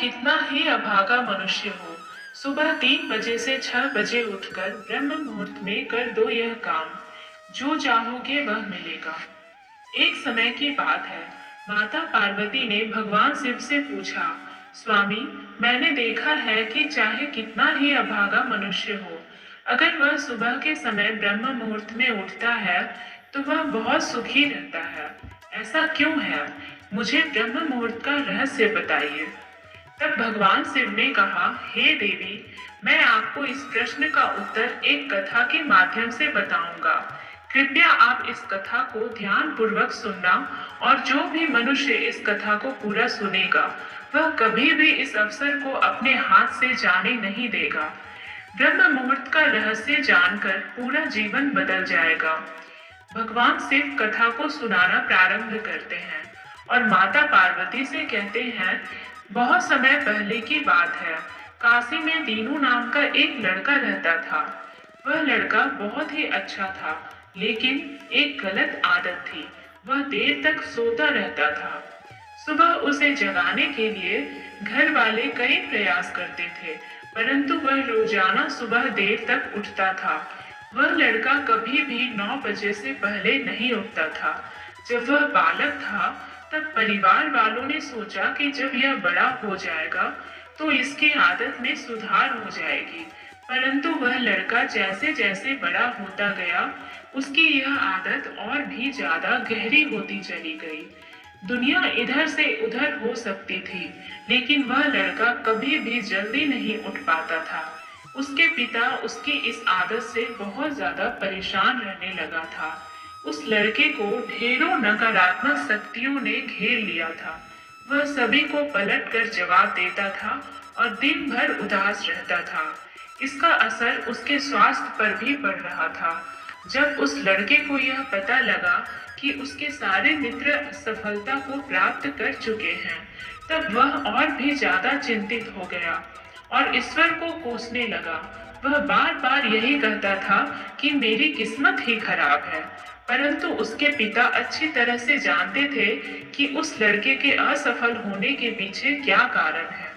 कितना ही अभागा मनुष्य हो, सुबह 3 बजे से 6 बजे उठकर ब्रह्म मुहूर्त में कर दो यह काम, जो चाहोगे वह मिलेगा। एक समय की बात है, माता पार्वती ने भगवान शिव से पूछा, स्वामी, मैंने देखा है कि चाहे कितना ही अभागा मनुष्य हो, अगर वह सुबह के समय ब्रह्म मुहूर्त में उठता है तो वह बहुत सुखी रहता है। ऐसा क्यों है? मुझे ब्रह्म मुहूर्त का रहस्य बताइए। तब भगवान शिव ने कहा, हे देवी, मैं आपको इस प्रश्न का उत्तर एक कथा के माध्यम से बताऊंगा। कृपया आप इस कथा को ध्यान पूर्वक सुनना, और जो भी मनुष्य इस कथा को पूरा सुनेगा वह कभी भी इस अवसर को अपने हाथ से जाने नहीं देगा। ब्रह्म मुहूर्त का रहस्य जानकर पूरा जीवन बदल जाएगा। भगवान शिव कथा को सुनाना प्रारंभ करते हैं और माता पार्वती से कहते हैं, बहुत समय पहले की बात है, काशी में दीनू नाम का एक लड़का रहता था। वह लड़का बहुत ही अच्छा था, लेकिन एक गलत आदत थी, वह देर तक सोता रहता था। सुबह उसे जगाने के लिए घर वाले कई प्रयास करते थे, परंतु वह रोजाना सुबह देर तक उठता था। वह लड़का कभी भी 9 बजे से पहले नहीं उठता था। जब वह बालक था तब परिवार वालों ने सोचा कि जब यह बड़ा हो जाएगा तो इसकी आदत में सुधार हो जाएगी, परंतु वह लड़का जैसे जैसे बड़ा होता गया उसकी यह आदत और भी ज्यादा गहरी होती चली गई। दुनिया इधर से उधर हो सकती थी, लेकिन वह लड़का कभी भी जल्दी नहीं उठ पाता था। उसके पिता उसकी इस आदत से बहुत ज्यादा परेशान रहने लगा था। उस लड़के को ढेरों नकारात्मक शक्तियों ने घेर लिया था। वह सभी को पलट कर जवाब देता था और दिन भर उदास रहता था। इसका असर उसके स्वास्थ्य पर भी पड़ रहा था। जब उस लड़के को यह पता लगा कि उसके सारे मित्र सफलता को प्राप्त कर चुके हैं, तब वह और भी ज्यादा चिंतित हो गया और ईश्वर को कोसने लगा। वह बार बार यही कहता था कि मेरी किस्मत ही खराब है, परंतु उसके पिता अच्छी तरह से जानते थे कि उस लड़के के असफल होने के पीछे क्या कारण है।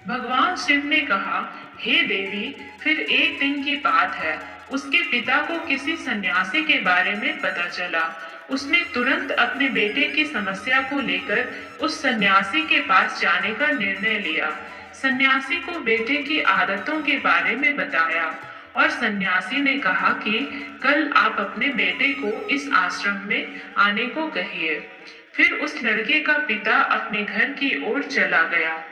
भगवान शिव ने कहा, हे देवी, फिर एक दिन की बात है, उसके पिता को किसी सन्यासी के बारे में पता चला। उसने तुरंत अपने बेटे की समस्या को लेकर उस सन्यासी के पास जाने का निर्णय लिया। सन्यासी को बेटे की आदतों के बारे में बताया और सन्यासी ने कहा कि कल आप अपने बेटे को इस आश्रम में आने को कहिए। फिर उस लड़के का पिता अपने घर की ओर चला गया।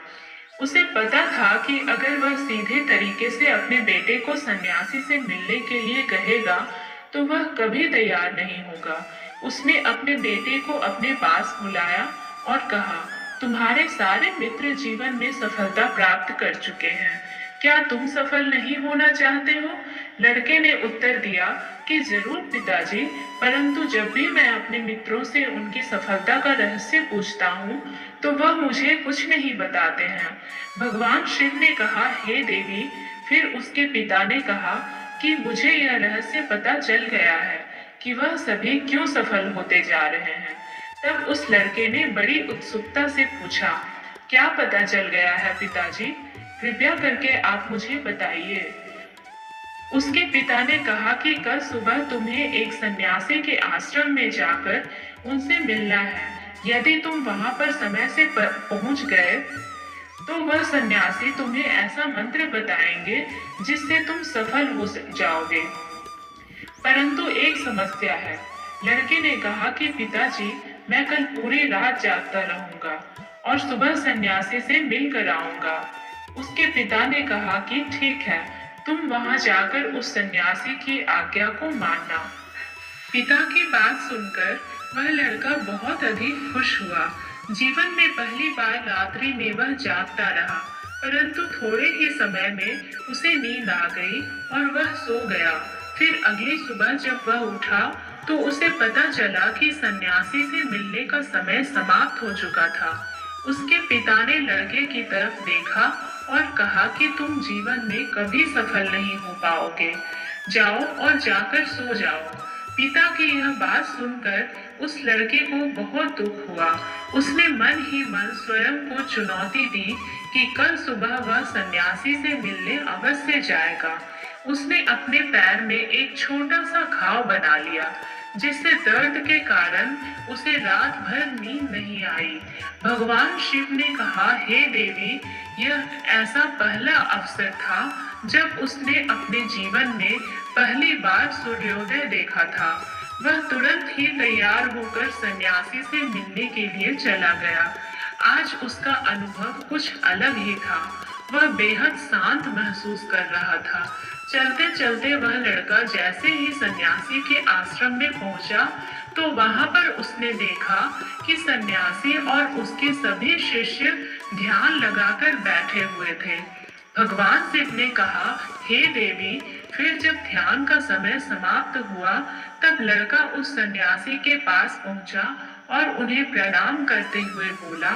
उसे पता था कि अगर वह सीधे तरीके से अपने बेटे को सन्यासी से मिलने के लिए कहेगा तो वह कभी तैयार नहीं होगा। उसने अपने बेटे को अपने पास बुलाया और कहा, तुम्हारे सारे मित्र जीवन में सफलता प्राप्त कर चुके हैं, क्या तुम सफल नहीं होना चाहते हो? लड़के ने उत्तर दिया कि जरूर पिताजी, परंतु जब भी मैं अपने मित्रों से उनकी सफलता का रहस्य पूछता हूँ तो वह मुझे कुछ नहीं बताते हैं। भगवान शिव ने कहा, हे देवी, फिर उसके पिता ने कहा कि मुझे यह रहस्य पता चल गया है कि वह सभी क्यों सफल होते जा रहे हैं। तब उस लड़के ने बड़ी उत्सुकता से पूछा, क्या पता चल गया है पिताजी? कृपया करके आप मुझे बताइए। उसके पिता ने कहा कि कल सुबह तुम्हें एक सन्यासी के आश्रम में जाकर उनसे मिलना है। यदि तुम वहां पर समय से पहुंच गए तो वह सन्यासी तुम्हें ऐसा मंत्र बताएंगे जिससे तुम सफल हो जाओगे। परंतु एक समस्या है। लड़के ने कहा कि पिताजी, मैं कल पूरी रात जागता रहूंगा और सुबह सन्यासी से मिल कर आऊंगा। उसके पिता ने कहा कि ठीक है, तुम वहां जाकर उस सन्यासी की आज्ञा को मानना। पिता की बात सुनकर वह लड़का बहुत अधिक खुश हुआ। जीवन में पहली बार रात्रि में वह जागता रहा, परंतु थोड़े ही समय में उसे नींद आ गई और वह सो गया। फिर अगली सुबह जब वह उठा तो उसे पता चला कि सन्यासी से मिलने का समय समाप्त हो चुका था। उसके पिता ने लड़के की तरफ देखा और कहा कि तुम जीवन में कभी सफल नहीं हो पाओगे, जाओ और जाकर सो जाओ। पिता की यह बात सुनकर उस लड़के को बहुत दुख हुआ। उसने मन ही मन स्वयं को चुनौती दी कि कल सुबह वह सन्यासी से मिलने अवश्य जाएगा। उसने अपने पैर में एक छोटा सा घाव बना लिया, जिससे दर्द के कारण उसे रात भर नींद नहीं आई। भगवान शिव ने कहा, हे देवी, यह ऐसा पहला अवसर था जब उसने अपने जीवन में पहली बार सूर्योदय देखा था। वह तुरंत ही तैयार होकर सन्यासी से मिलने के लिए चला गया। आज उसका अनुभव कुछ अलग ही था। वह बेहद शांत महसूस कर रहा था। चलते चलते वह लड़का जैसे ही सन्यासी के आश्रम में पहुंचा तो वहां पर उसने देखा कि सन्यासी और उसके सभी शिष्य ध्यान लगाकर बैठे हुए थे। भगवान शिव ने कहा, हे देवी, फिर जब ध्यान का समय समाप्त हुआ तब लड़का उस सन्यासी के पास पहुंचा और उन्हें प्रणाम करते हुए बोला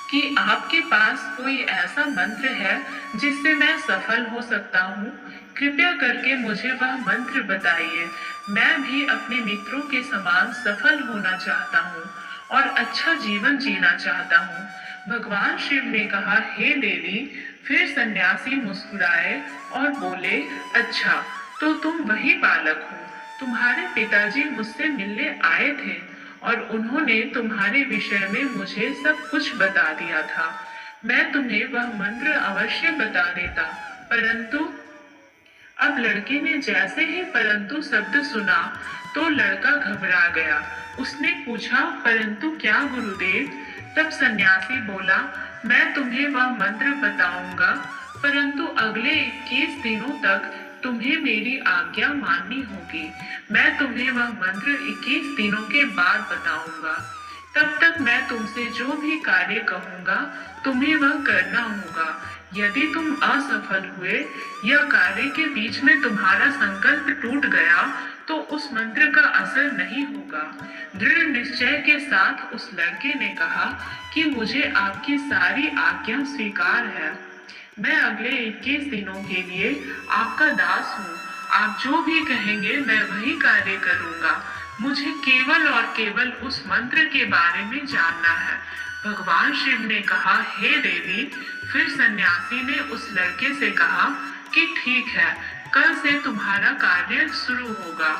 कि आपके पास कोई ऐसा मंत्र है जिससे मैं सफल हो सकता हूँ? कृपया करके मुझे वह मंत्र बताइए। मैं भी अपने मित्रों के समान सफल होना चाहता हूँ और अच्छा जीवन जीना चाहता हूँ। भगवान शिव ने कहा, हे देवी। फिर सन्यासी मुस्कुराए और बोले, अच्छा, तो तुम वही बालक हो। तुम्हारे पिताजी मुझसे मिलने आए थे और उन्होंने तुम्हारे विषय में मुझे सब कुछ बता दिया था। मैं तुम्हें वह मंत्र अवश्य बता देता, परंतु अब लड़के ने जैसे ही परंतु शब्द सुना तो लड़का घबरा गया। उसने पूछा, परंतु क्या गुरुदेव? तब सन्यासी बोला, मैं तुम्हें वह मंत्र बताऊंगा, परंतु अगले 21 दिनों तक तुम्हें मेरी आज्ञा माननी होगी। मैं तुम्हें वह मंत्र 21 दिनों के बाद बताऊंगा। तब तक मैं तुमसे जो भी कार्य कहूंगा तुम्हें वह करना होगा। यदि तुम असफल हुए या कार्य के बीच में तुम्हारा संकल्प टूट गया तो उस मंत्र का असर नहीं होगा। दृढ़ निश्चय के साथ उस लड़के ने कहा कि मुझे आपकी सारी आज्ञा स्वीकार है। मैं अगले 21 दिनों के लिए आपका दास हूँ। आप जो भी कहेंगे मैं वही कार्य करूँगा। मुझे केवल और केवल उस मंत्र के बारे में जानना है। भगवान शिव ने कहा, हे देवी। फिर सन्यासी ने उस लड़के से कहा कि ठीक है, कल से तुम्हारा कार्य शुरू होगा।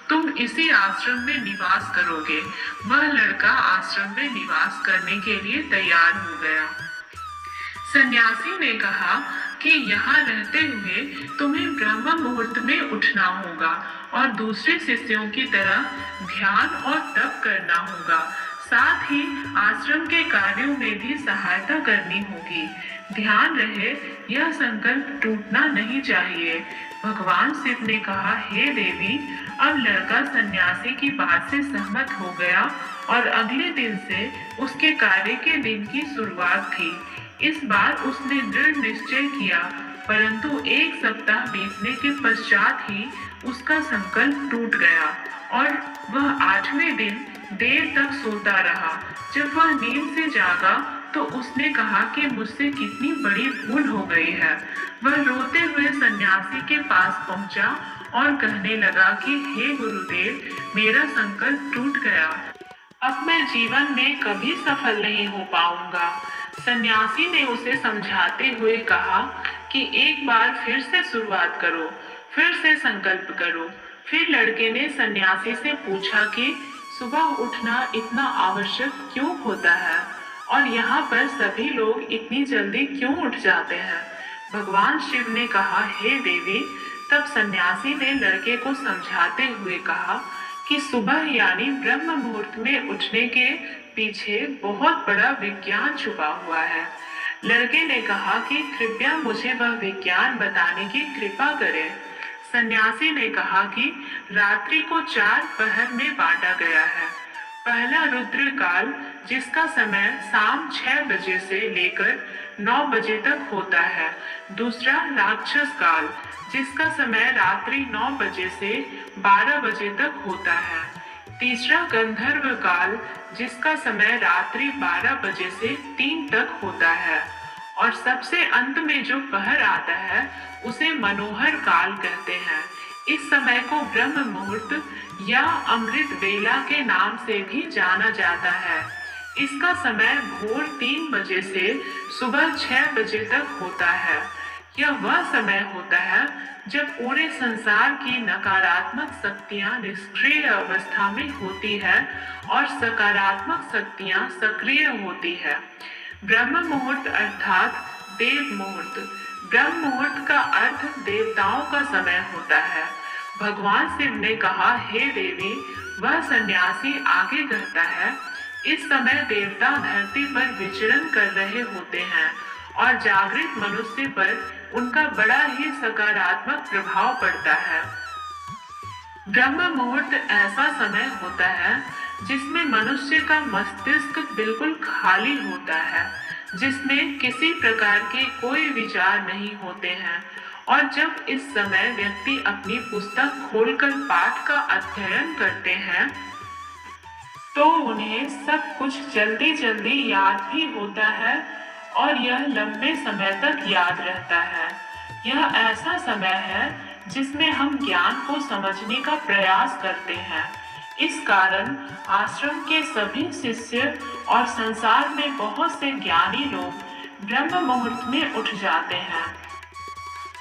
तुम इसी आश्रम में निवास करोगे। वह लड़का आश्रम में निवास करने के लिए तैयार हो गया। सन्यासी ने कहा कि यहाँ रहते हुए तुम्हें ब्रह्म मुहूर्त में उठना होगा और दूसरे शिष्यों की तरह ध्यान और तप करना होगा। साथ ही आश्रम के कार्यों में भी सहायता करनी होगी। ध्यान रहे, यह संकल्प टूटना नहीं चाहिए। भगवान शिव ने कहा, हे देवी। अब लड़का सन्यासी की बात से सहमत हो गया और अगले दिन से उसके कार्य के दिन की शुरुआत थी। इस बार उसने दृढ़ निश्चय किया, परंतु 1 सप्ताह बीतने के पश्चात ही उसका संकल्प टूट गया और वह 8वें दिन देर तक सोता रहा। जब वह नींद से जागा तो उसने कहा कि मुझसे कितनी बड़ी भूल हो गई है। वह रोते हुए सन्यासी के पास पहुंचा और कहने लगा कि हे गुरुदेव, मेरा संकल्प टूट गया। अब मैं जीवन में कभी सफल नहीं हो पाऊंगा। सन्यासी ने उसे समझाते हुए कहा कि एक बार फिर से शुरुआत करो, फिर से संकल्प करो। फिर लड़के ने सन्यासी से पूछा कि सुबह उठना इतना आवश्यक क्यों होता है और यहाँ पर सभी लोग इतनी जल्दी क्यों उठ जाते हैं? भगवान शिव ने कहा, हे देवी। तब सन्यासी ने लड़के को समझाते हुए कहा कि सुबह यानी ब्रह्म मुहूर्त में उठने के पीछे बहुत बड़ा विज्ञान छुपा हुआ है। लड़के ने कहा कि कृपया मुझे वह विज्ञान बताने की कृपा करें। सन्यासी ने कहा कि रात्रि को 4 पहर में बांटा गया है। पहला रुद्र काल, जिसका समय शाम 6 बजे से लेकर 9 बजे तक होता है। दूसरा राक्षस काल, जिसका समय रात्रि 9 बजे से 12 बजे तक होता है। तीसरा गंधर्व काल, जिसका समय रात्रि 12 बजे से 3 तक होता है। और सबसे अंत में जो पहर आता है उसे मनोहर काल कहते हैं। इस समय को ब्रह्म मुहूर्त या अमृत वेला के नाम से भी जाना जाता है। इसका समय भोर 3 बजे से सुबह 6 बजे तक होता है। यह वह समय होता है जब पूरे संसार की नकारात्मक शक्तियां निष्क्रिय अवस्था में होती है और सकारात्मक शक्तियां सक्रिय होती है। ब्रह्म मुहूर्त अर्थात देव मुहूर्त। ब्रह्म मुहूर्त का अर्थ देवताओं का समय होता है। भगवान शिव ने कहा, हे देवी, वह सन्यासी आगे कहता है, इस समय देवता धरती पर विचरण कर रहे होते हैं और जागृत मनुष्य पर उनका बड़ा ही सकारात्मक प्रभाव पड़ता है। ब्रह्म मुहूर्त ऐसा समय होता है जिसमें मनुष्य का मस्तिष्क बिल्कुल खाली होता है, जिसमें किसी प्रकार के कोई विचार नहीं होते हैं, और जब इस समय व्यक्ति अपनी पुस्तक खोलकर पाठ का अध्ययन करते हैं तो उन्हें सब कुछ जल्दी जल्दी याद भी होता है और यह लंबे समय तक याद रहता है। यह ऐसा समय है जिसमें हम ज्ञान को समझने का प्रयास करते हैं। इस कारण आश्रम के सभी शिष्य और संसार में बहुत से ज्ञानी लोग ब्रह्म मुहूर्त में उठ जाते हैं।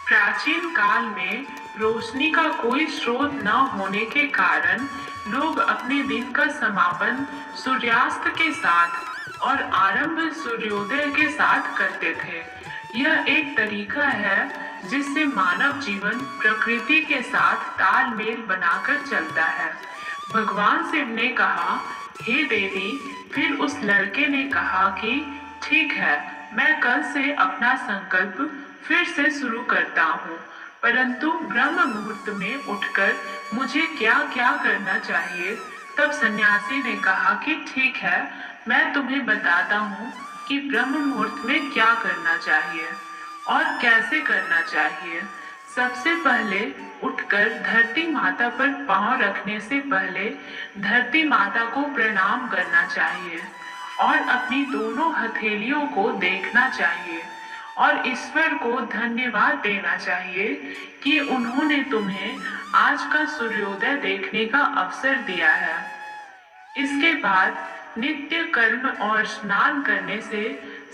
प्राचीन काल में रोशनी का कोई स्रोत न होने के कारण लोग अपने दिन का समापन सूर्यास्त के साथ और आरंभ सूर्योदय के साथ करते थे। यह एक तरीका है जिससे मानव जीवन प्रकृति के साथ तालमेल बनाकर चलता है। भगवान शिव ने कहा, हे देवी, फिर उस लड़के ने कहा कि ठीक है, मैं कल से अपना संकल्प फिर से शुरू करता हूँ, परंतु ब्रह्म मुहूर्त में उठकर मुझे क्या क्या करना चाहिए। तब सन्यासी ने कहा कि ठीक है, मैं तुम्हें बताता हूँ कि ब्रह्म मुहूर्त में क्या करना चाहिए और कैसे करना चाहिए। सबसे पहले उठकर धरती माता पर पांव रखने से पहले धरती माता को प्रणाम करना चाहिए और अपनी दोनों हथेलियों को देखना चाहिए और ईश्वर को धन्यवाद देना चाहिए कि उन्होंने तुम्हें आज का सूर्योदय देखने का अवसर दिया है। इसके बाद नित्य कर्म और स्नान करने से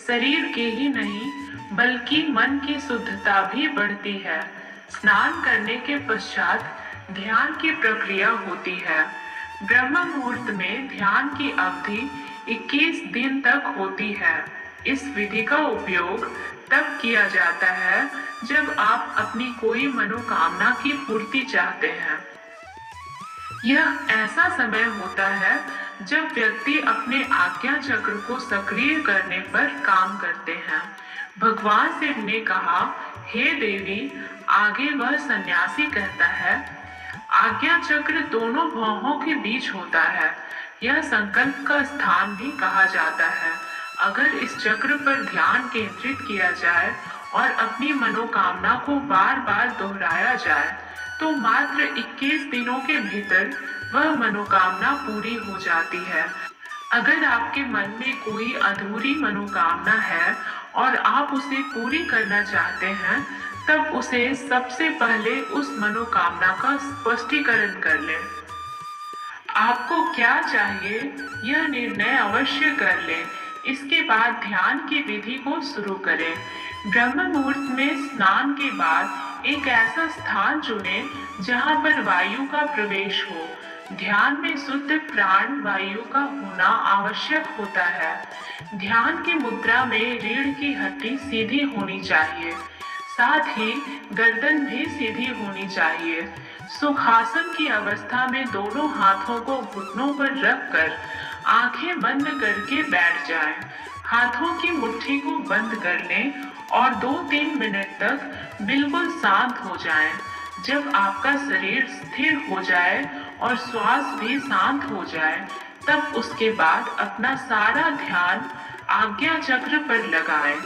शरीर की ही नहीं बल्कि मन की शुद्धता भी बढ़ती है। स्नान करने के पश्चात ध्यान की प्रक्रिया होती है। ब्रह्म मुहूर्त में ध्यान की अवधि 21 दिन तक होती है। इस विधि का उपयोग तब किया जाता है जब आप अपनी कोई मनोकामना की पूर्ति चाहते हैं। यह ऐसा समय होता है जब व्यक्ति अपने आज्ञा चक्र को सक्रिय करने पर काम करते हैं। भगवान शिव ने कहा, हे देवी, आगे वह सन्यासी कहता है, आज्ञा चक्र दोनों भौहों के बीच होता है। यह संकल्प का स्थान भी कहा जाता है। अगर इस चक्र पर ध्यान केंद्रित किया जाए और अपनी मनोकामना को बार बार दोहराया जाए तो मात्र 21 दिनों के भीतर वह मनोकामना पूरी हो जाती है। अगर आपके मन में कोई अधूरी मनोकामना है और आप उसे पूरी करना चाहते हैं, तब उसे सबसे पहले उस मनोकामना का स्पष्टीकरण कर लें। आपको क्या चाहिए यह निर्णय अवश्य कर लें। इसके बाद ध्यान की विधि को शुरू करें। ब्रह्म मुहूर्त में स्नान के बाद एक ऐसा स्थान चुनें जहां पर वायु का प्रवेश हो। ध्यान में शुद्ध प्राण वायु का होना आवश्यक होता है। ध्यान की मुद्रा में रीढ़ की हड्डी सीधी होनी चाहिए, साथ ही गर्दन भी सीधी होनी चाहिए। सुखासन की अवस्था में दोनों हाथों को घुटनों पर रखकर आंखें बंद करके बैठ जाएं। हाथों की मुट्ठी को बंद कर लें और 2-3 मिनट तक बिल्कुल शांत हो जाएं। जब आपका शरीर स्थिर हो जाए और श्वास भी शांत हो जाए, तब उसके बाद अपना सारा ध्यान आज्ञा चक्र पर लगाएं।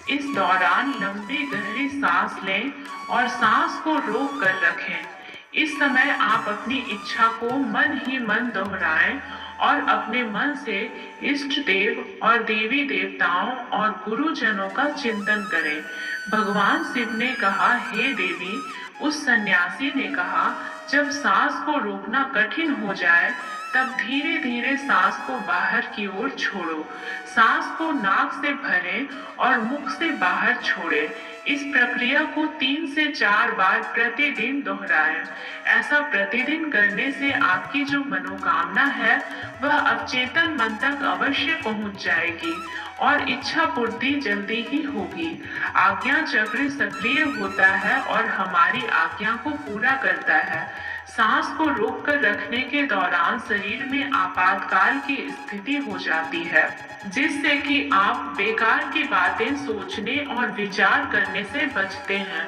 इस दौरान लंबी गहरी सांस लें और सांस को रोक कर रखें। इस समय आप अपनी इच्छा को मन ही मन दोहराएं और अपने मन से इष्ट देव और देवी देवताओं और गुरुजनों का चिंतन करें। भगवान शिव ने कहा, हे देवी। उस सन्यासी ने कहा, जब सांस को रोकना कठिन हो जाए तब धीरे धीरे सांस को बाहर की ओर छोड़ो। सांस को नाक से भरें और मुख से बाहर छोड़ें। इस प्रक्रिया को 3 से 4 बार प्रतिदिन दोहराएं। ऐसा प्रतिदिन करने से आपकी जो मनोकामना है वह अवचेतन मन तक अवश्य पहुंच जाएगी और इच्छा पूर्ति जल्दी ही होगी। आज्ञा चक्र सक्रिय होता है और हमारी आज्ञा को पूरा करता है। सांस को रोक कर रखने के दौरान शरीर में आपातकाल की स्थिति हो जाती है, जिससे कि आप बेकार की बातें सोचने और विचार करने से बचते हैं।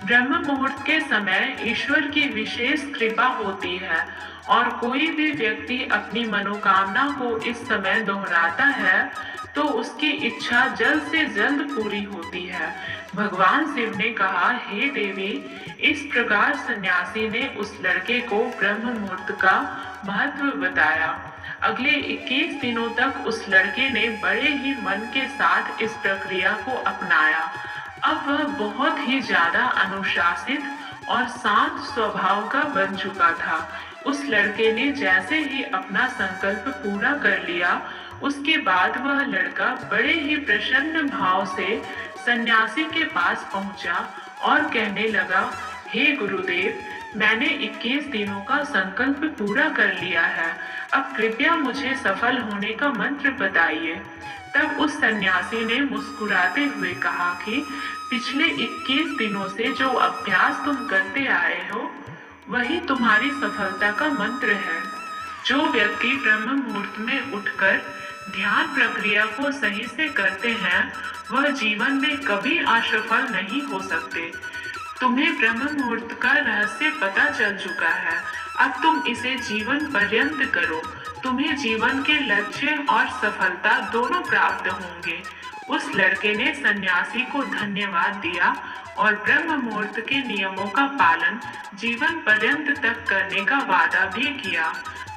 ब्रह्म मुहूर्त के समय ईश्वर की विशेष कृपा होती है और कोई भी व्यक्ति अपनी मनोकामना को इस समय दोहराता है तो उसकी इच्छा जल्द से जल्द पूरी होती है। भगवान शिव ने कहा, हे देवी। इस प्रकार सन्यासी ने उस लड़के को ब्रह्म मुहूर्त का महत्व बताया। अगले 21 दिनों तक उस लड़के ने बड़े ही मन के साथ इस प्रक्रिया को अपनाया। अब वह बहुत ही ज्यादा अनुशासित और शांत स्वभाव का बन चुका था। उस लड़के ने जैसे ही अपना संकल्प पूरा कर लिया, उसके बाद वह लड़का बड़े ही प्रसन्न भाव से सन्यासी के पास पहुंचा और कहने लगा, हे गुरुदेव, मैंने 21 दिनों का संकल्प पूरा कर लिया है। अब कृपया मुझे सफल होने का मंत्र बताइए। तब उस सन्यासी ने मुस्कुराते हुए कहा कि पिछले 21 दिनों से जो अभ्यास तुम करते आए हो वही तुम्हारी सफलता का मंत्र है। जो व्यक्ति ब्रह्म मुहूर्त में उठकर ध्यान प्रक्रिया को सही से करते हैं वह जीवन में कभी असफल नहीं हो सकते। तुम्हें ब्रह्म मुहूर्त का रहस्य पता चल चुका है। अब तुम इसे जीवन पर्यंत करो। तुम्हें जीवन के लक्ष्य और सफलता दोनों प्राप्त होंगे। उस लड़के ने सन्यासी को धन्यवाद दिया और ब्रह्म मुहूर्त के नियमों का पालन जीवन पर्यंत तक करने का वादा भी किया।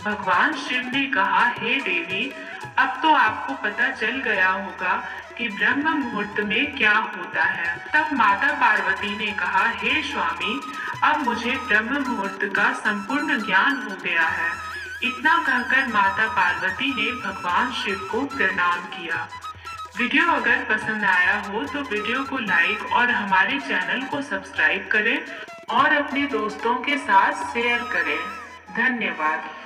भगवान शिव ने कहा, हे देवी, अब तो आपको पता चल गया होगा कि ब्रह्म मुहूर्त में क्या होता है। तब माता पार्वती ने कहा, हे स्वामी, अब मुझे ब्रह्म मुहूर्त का संपूर्ण ज्ञान हो गया है। इतना कहकर माता पार्वती ने भगवान शिव को प्रणाम किया। वीडियो अगर पसंद आया हो तो वीडियो को लाइक और हमारे चैनल को सब्सक्राइब करें और अपने दोस्तों के साथ शेयर करें। धन्यवाद।